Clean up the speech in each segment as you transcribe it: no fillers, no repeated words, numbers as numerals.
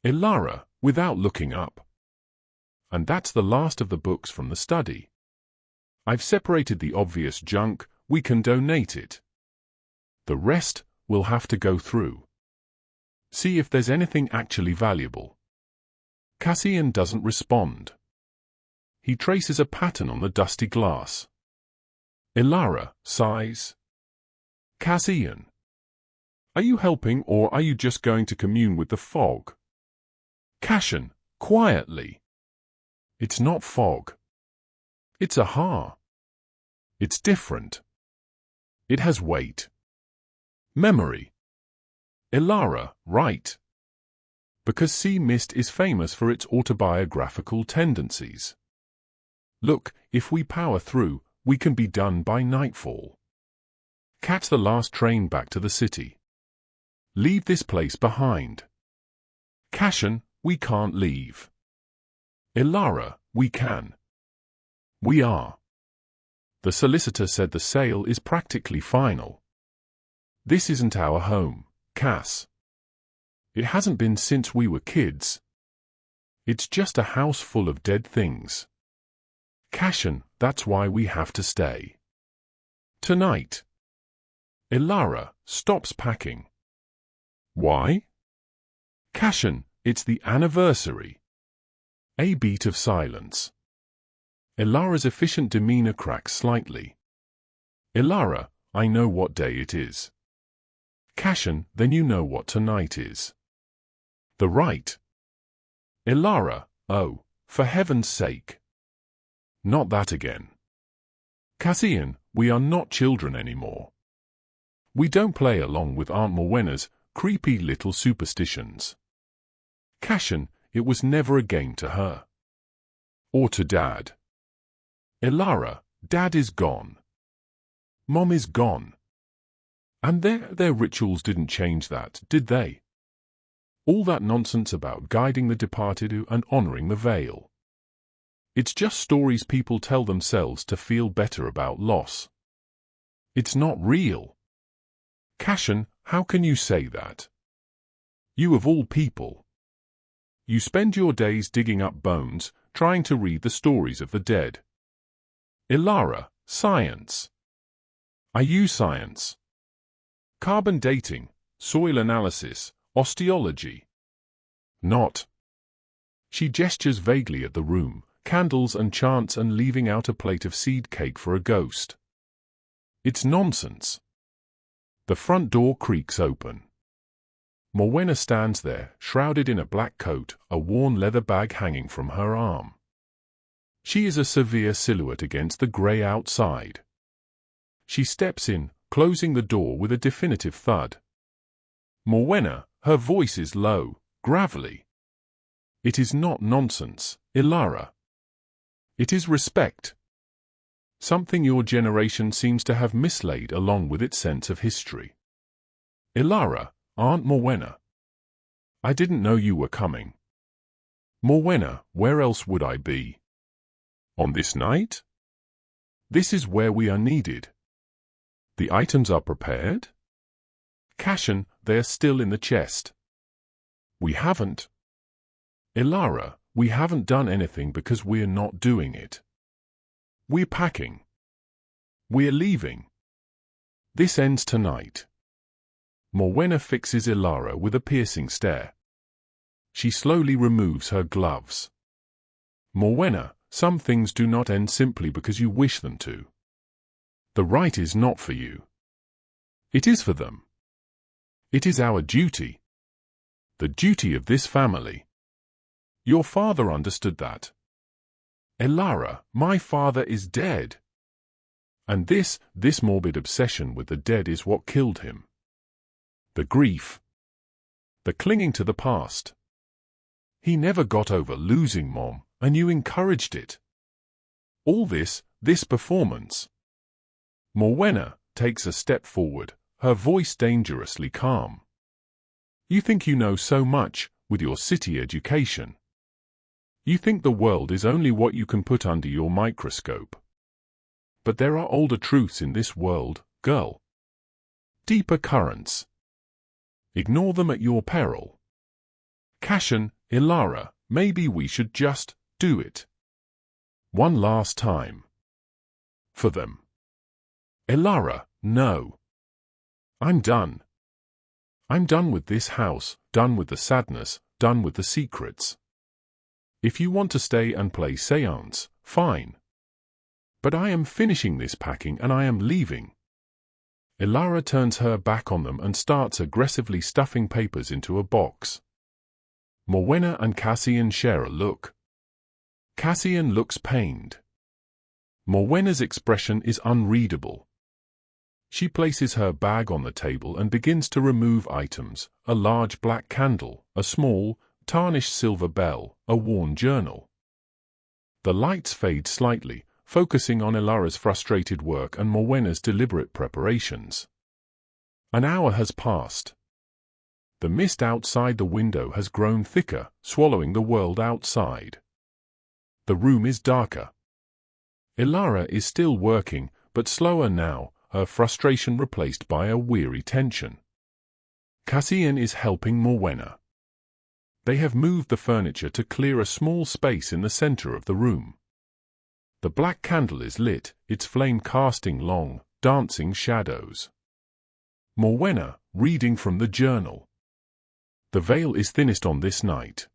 Ilara, without looking up. And that's the last of the books from the study. I've separated the obvious junk, we can donate it. The rest we'll have to go through. See if there's anything actually valuable. Cassian doesn't respond. He traces a pattern on the dusty glass. Ilara sighs. Cassian. Are you helping or are you just going to commune with the fog? Cassian, quietly. It's not fog. It's a ha. It's different. It has weight. Memory. Ilara, Rite. Because sea mist is famous for its autobiographical tendencies. Look, if we power through, we can be done by nightfall. Catch the last train back to the city. Leave this place behind. Cassian, we can't leave. Ilara, we can. We are. The solicitor said the sale is practically final. This isn't our home, Cass. It hasn't been since we were kids. It's just a house full of dead things. Cassian, that's why we have to stay. Tonight. Ilara stops packing. Why? Cassian, it's the anniversary. A beat of silence. Ilara's efficient demeanor cracks slightly. Ilara, I know what day it is. Cassian, then you know what tonight is. The Rite. Ilara, oh, for heaven's sake. Not that again. Cassian, we are not children anymore. We don't play along with Aunt Morwenna's creepy little superstitions. Cassian, it was never a game to her. Or to Dad. Ilara, Dad is gone. Mom is gone. And their rituals didn't change that, did they? All that nonsense about guiding the departed and honoring the veil. It's just stories people tell themselves to feel better about loss. It's not real. Cassian, how can you say that? You of all people. You spend your days digging up bones, trying to read the stories of the dead. Ilara, science. I use science. Carbon dating, soil analysis, osteology. Not. She gestures vaguely at the room, candles and chants and leaving out a plate of seed cake for a ghost. It's nonsense. The front door creaks open. Morwenna stands there, shrouded in a black coat, a worn leather bag hanging from her arm. She is a severe silhouette against the grey outside. She steps in, closing the door with a definitive thud. Morwenna, her voice is low, gravelly. It is not nonsense, Ilara. It is respect. Something your generation seems to have mislaid along with its sense of history. Ilara, Aunt Morwenna. I didn't know you were coming. Morwenna, where else would I be? On this night? This is where we are needed. The items are prepared? Cassian, they are still in the chest. We haven't. Ilara, we haven't done anything because we're not doing it. We're packing. We're leaving. This ends tonight. Morwenna fixes Ilara with a piercing stare. She slowly removes her gloves. Morwenna, some things do not end simply because you wish them to. The Rite is not for you. It is for them. It is our duty. The duty of this family. Your father understood that. Ilara, my father is dead. And this morbid obsession with the dead is what killed him. The grief. The clinging to the past. He never got over losing Mom, and you encouraged it. All this performance. Morwenna takes a step forward, her voice dangerously calm. You think you know so much, with your city education. You think the world is only what you can put under your microscope. But there are older truths in this world, girl. Deeper currents. Ignore them at your peril. Cashin, Ilara, maybe we should just do it. One last time. For them. Ilara, no. I'm done. I'm done with this house, done with the sadness, done with the secrets. If you want to stay and play seance, fine. But I am finishing this packing and I am leaving. Ilara turns her back on them and starts aggressively stuffing papers into a box. Morwenna and Cassian share a look. Cassian looks pained. Morwenna's expression is unreadable. She places her bag on the table and begins to remove items, a large black candle, a small, tarnished silver bell, a worn journal. The lights fade slightly, focusing on Ilara's frustrated work and Morwenna's deliberate preparations. An hour has passed. The mist outside the window has grown thicker, swallowing the world outside. The room is darker. Ilara is still working, but slower now, her frustration replaced by a weary tension. Cassian is helping Morwenna. They have moved the furniture to clear a small space in the center of the room. The black candle is lit, its flame casting long, dancing shadows. Morwenna, reading from the journal. The veil is thinnest on this night.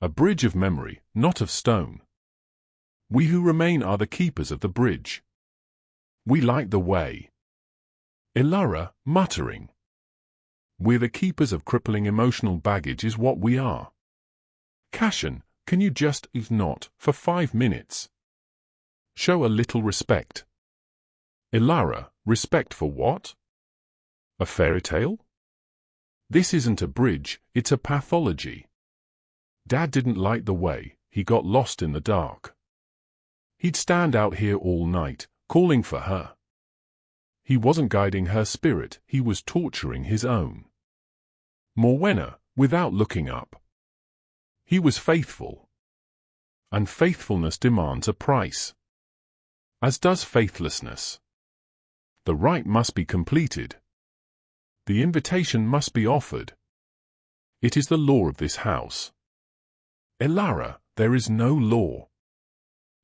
A bridge of memory, not of stone. We who remain are the keepers of the bridge. We light the way. Ilara, muttering. We're the keepers of crippling emotional baggage is what we are. Cashin, can you just not, for 5 minutes? Show a little respect. Ilara, respect for what? A fairy tale? This isn't a bridge, it's a pathology. Dad didn't light the way, he got lost in the dark. He'd stand out here all night, calling for her. He wasn't guiding her spirit, he was torturing his own. Morwenna, without looking up. He was faithful. And faithfulness demands a price. As does faithlessness. The rite must be completed. The invitation must be offered. It is the law of this house. Ilara, there is no law.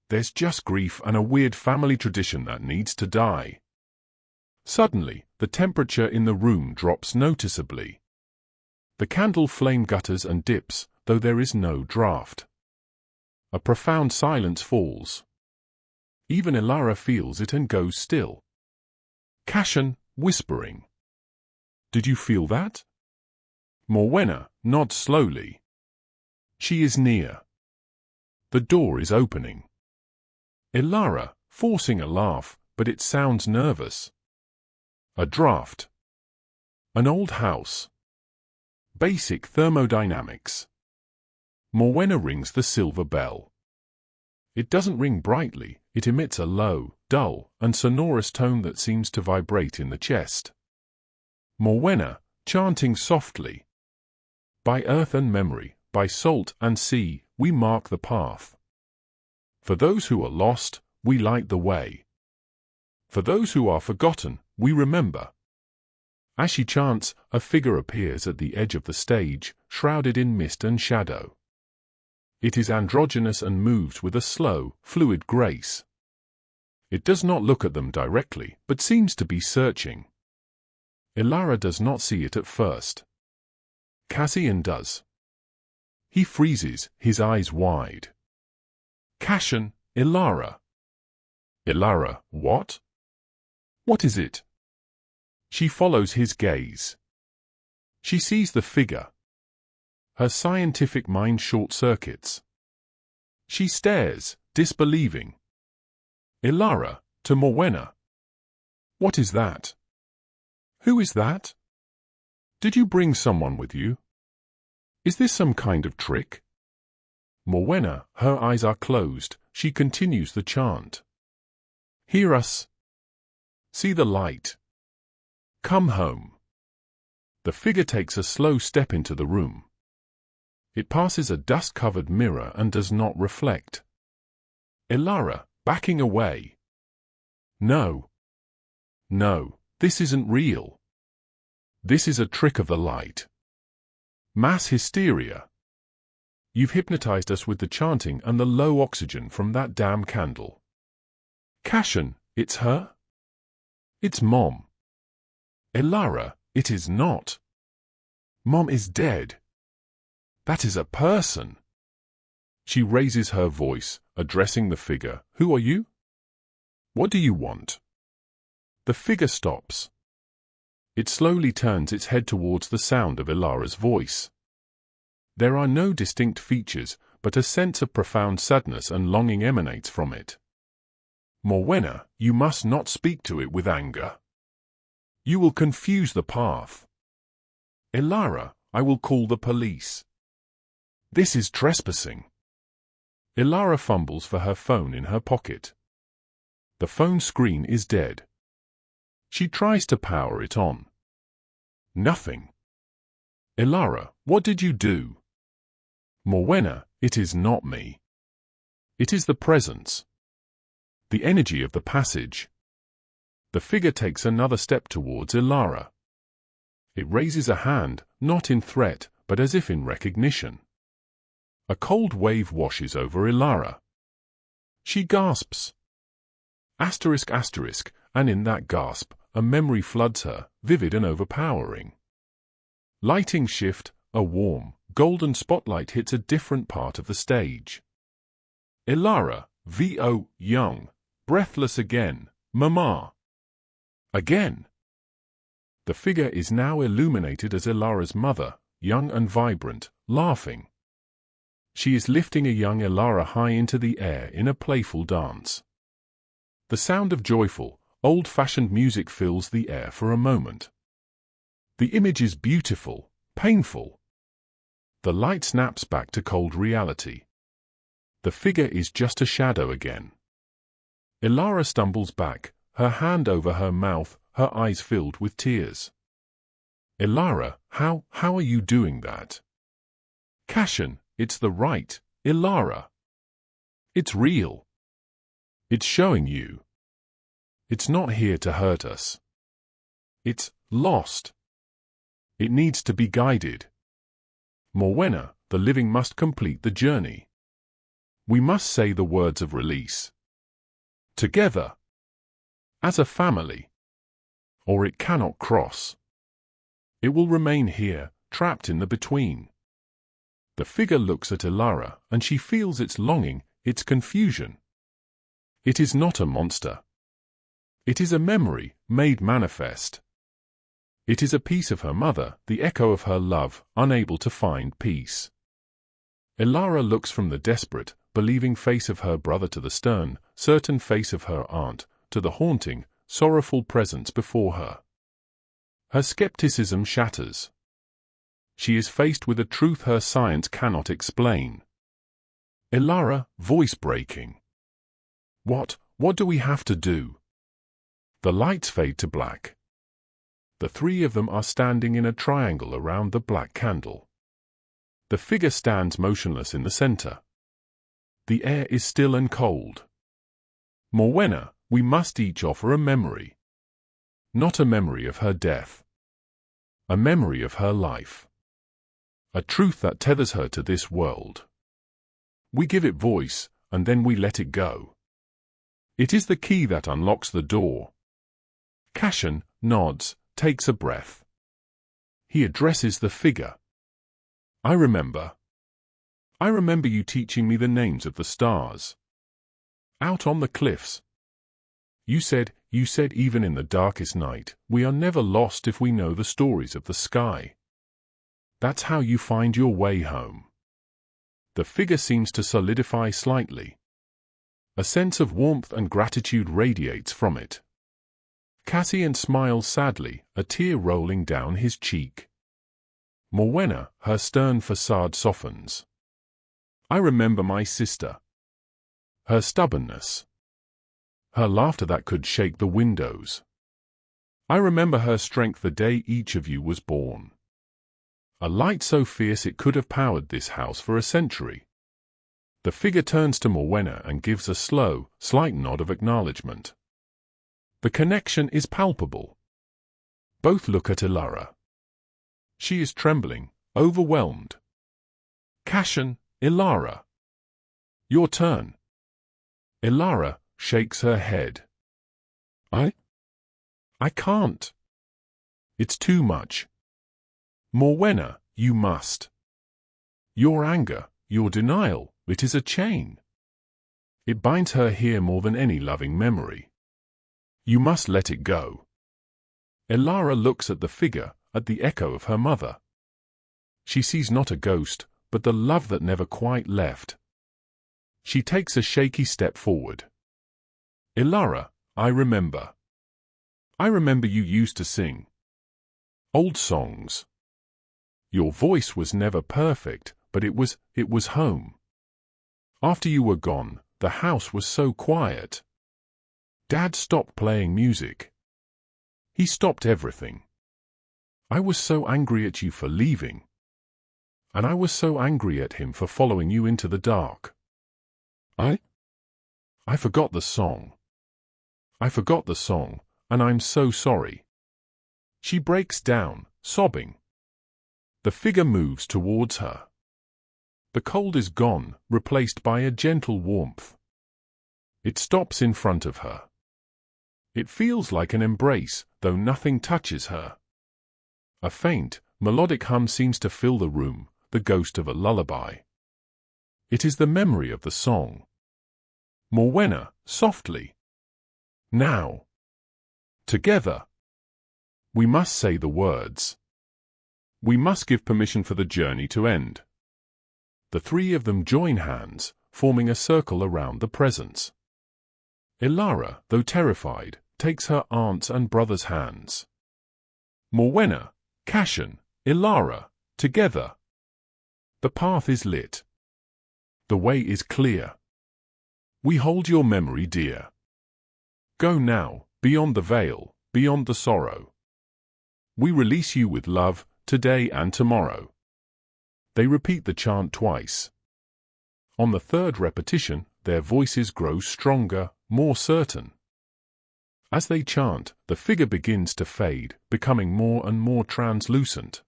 There's just grief and a weird family tradition that needs to die. Suddenly, the temperature in the room drops noticeably. The candle flame gutters and dips, though there is no draft. A profound silence falls. Even Ilara feels it and goes still. Cashin, whispering. Did you feel that? Morwenna, nods slowly. She is near. The door is opening. Ilara, forcing a laugh, but it sounds nervous. A draft. An old house. Basic thermodynamics. Morwenna rings the silver bell. It doesn't ring brightly, it emits a low, dull, and sonorous tone that seems to vibrate in the chest. Morwenna, chanting softly. By earth and memory, by salt and sea, we mark the path. For those who are lost, we light the way. For those who are forgotten, we remember. As she chants, a figure appears at the edge of the stage, shrouded in mist and shadow. It is androgynous and moves with a slow, fluid grace. It does not look at them directly, but seems to be searching. Ilara does not see it at first. Cassian does. He freezes, his eyes wide. Cashin, Ilara. Ilara, what? What is it? She follows his gaze. She sees the figure. Her scientific mind short-circuits. She stares, disbelieving. Ilara, to Morwenna. What is that? Who is that? Did you bring someone with you? Is this some kind of trick? Morwenna, her eyes are closed, she continues the chant. Hear us. See the light. Come home. The figure takes a slow step into the room. It passes a dust-covered mirror and does not reflect. Ilara, backing away. No. No, this isn't real. This is a trick of the light. Mass hysteria. You've hypnotized us with the chanting and the low oxygen from that damn candle. Cashin, it's her? It's Mom. Elara, it is not. Mom is dead. That is a person. She raises her voice, addressing the figure. Who are you? What do you want? The figure stops. It slowly turns its head towards the sound of Elara's voice. There are no distinct features, but a sense of profound sadness and longing emanates from it. Morwenna, you must not speak to it with anger. You will confuse the path. Elara, I will call the police. This is trespassing. Elara fumbles for her phone in her pocket. The phone screen is dead. She tries to power it on. Nothing. Elara, what did you do? Morwenna, it is not me. It is the presence. The energy of the passage. The figure takes another step towards Elara. It raises a hand, not in threat, but as if in recognition. A cold wave washes over Elara. She gasps. Asterisk asterisk, and in that gasp, a memory floods her, vivid and overpowering. Lighting shift, a warm, golden spotlight hits a different part of the stage. Elara, V.O., young, breathless again, Mama. Again. The figure is now illuminated as Elara's mother, young and vibrant, laughing. She is lifting a young Elara high into the air in a playful dance. The sound of joyful, old-fashioned music fills the air for a moment. The image is beautiful, painful. The light snaps back to cold reality. The figure is just a shadow again. Elara stumbles back, her hand over her mouth, her eyes filled with tears. Elara, how are you doing that? Cashin, it's the Rite, Elara. It's real. It's showing you. It's not here to hurt us. It's lost. It needs to be guided. Morwenna, the living must complete the journey. We must say the words of release. Together. As a family. Or it cannot cross. It will remain here, trapped in the between. The figure looks at Elara, and she feels its longing, its confusion. It is not a monster. It is a memory, made manifest. It is a piece of her mother, the echo of her love, unable to find peace. Elara looks from the desperate, believing face of her brother to the stern, certain face of her aunt, to the haunting, sorrowful presence before her. Her skepticism shatters. She is faced with a truth her science cannot explain. Elara, voice breaking. What do we have to do? The lights fade to black. The three of them are standing in a triangle around the black candle. The figure stands motionless in the center. The air is still and cold. Morwenna, we must each offer a memory. Not a memory of her death. A memory of her life. A truth that tethers her to this world. We give it voice, and then we let it go. It is the key that unlocks the door. Cashin nods, takes a breath. He addresses the figure. I remember you teaching me the names of the stars. Out on the cliffs. You said even in the darkest night, we are never lost if we know the stories of the sky. That's how you find your way home. The figure seems to solidify slightly. A sense of warmth and gratitude radiates from it. Cassian smiles sadly, a tear rolling down his cheek. Morwenna, her stern facade softens. I remember my sister. Her stubbornness. Her laughter that could shake the windows. I remember her strength the day each of you was born. A light so fierce it could have powered this house for a century. The figure turns to Morwenna and gives a slow, slight nod of acknowledgement. The connection is palpable. Both look at Elara. She is trembling, overwhelmed. Cashin, Ilara. Your turn. Ilara shakes her head. I can't. It's too much. Morwenna, you must. Your anger, your denial, it is a chain. It binds her here more than any loving memory. You must let it go. Ilara looks at the figure, at the echo of her mother. She sees not a ghost, but the love that never quite left. She takes a shaky step forward. Ilara, I remember. I remember you used to sing old songs. Your voice was never perfect, but it was home. After you were gone, the house was so quiet. Dad stopped playing music. He stopped everything. I was so angry at you for leaving. And I was so angry at him for following you into the dark. I forgot the song. I forgot the song, and I'm so sorry. She breaks down, sobbing. The figure moves towards her. The cold is gone, replaced by a gentle warmth. It stops in front of her. It feels like an embrace, though nothing touches her. A faint, melodic hum seems to fill the room, the ghost of a lullaby. It is the memory of the song. Morwenna, softly. Now. Together. We must say the words. We must give permission for the journey to end. The three of them join hands, forming a circle around the presence. Ilara, though terrified, takes her aunt's and brother's hands. Morwenna, Cashin, Ilara, together. The path is lit. The way is clear. We hold your memory dear. Go now, beyond the veil, beyond the sorrow. We release you with love, today and tomorrow. They repeat the chant twice. On the third repetition, their voices grow stronger, more certain. As they chant, the figure begins to fade, becoming more and more translucent.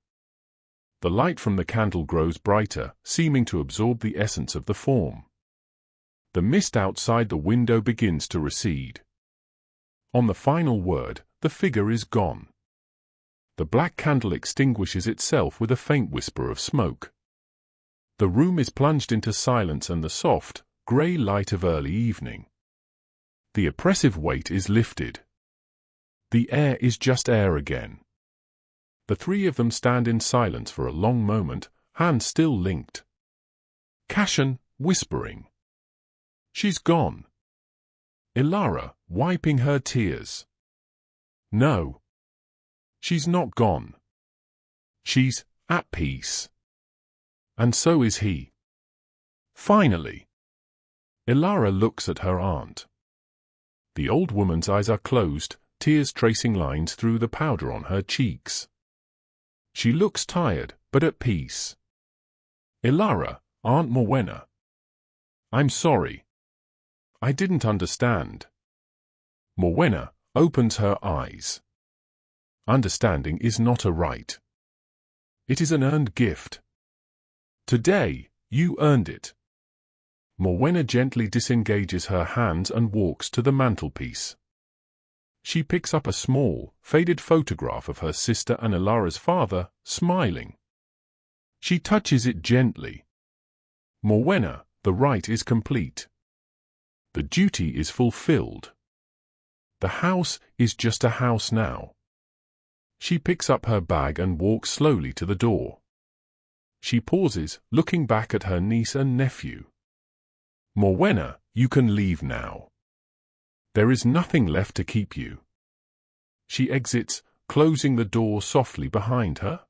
The light from the candle grows brighter, seeming to absorb the essence of the form. The mist outside the window begins to recede. On the final word, the figure is gone. The black candle extinguishes itself with a faint whisper of smoke. The room is plunged into silence and the soft, grey light of early evening. The oppressive weight is lifted. The air is just air again. The three of them stand in silence for a long moment, hands still linked. Cashin, whispering. She's gone. Ilara, wiping her tears. No. She's not gone. She's at peace. And so is he. Finally. Ilara looks at her aunt. The old woman's eyes are closed, tears tracing lines through the powder on her cheeks. She looks tired, but at peace. Ilara, Aunt Morwenna. I'm sorry. I didn't understand. Morwenna opens her eyes. Understanding is not a right. It is an earned gift. Today, you earned it. Morwenna gently disengages her hands and walks to the mantelpiece. She picks up a small, faded photograph of her sister and Ilara's father, smiling. She touches it gently. Morwenna, the rite is complete. The duty is fulfilled. The house is just a house now. She picks up her bag and walks slowly to the door. She pauses, looking back at her niece and nephew. Morwenna, you can leave now. There is nothing left to keep you. She exits, closing the door softly behind her.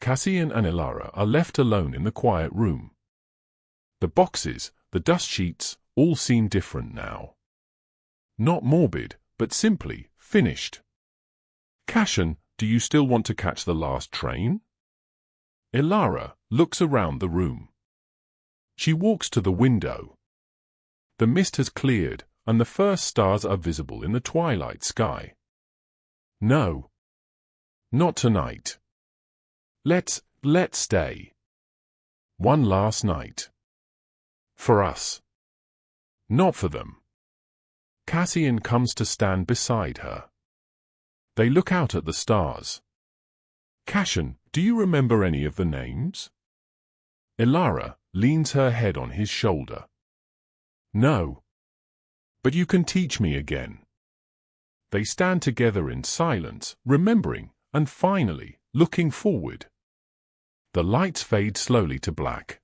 Cassian and Ilara are left alone in the quiet room. The boxes, the dust sheets, all seem different now. Not morbid, but simply finished. Cashin, do you still want to catch the last train? Ilara looks around the room. She walks to the window. The mist has cleared, and the first stars are visible in the twilight sky. No. Not tonight. Let's Let's stay. One last night. For us. Not for them. Cassian comes to stand beside her. They look out at the stars. Cassian, do you remember any of the names? Ilara leans her head on his shoulder. No. But you can teach me again. They stand together in silence, remembering, and finally, looking forward. The lights fade slowly to black.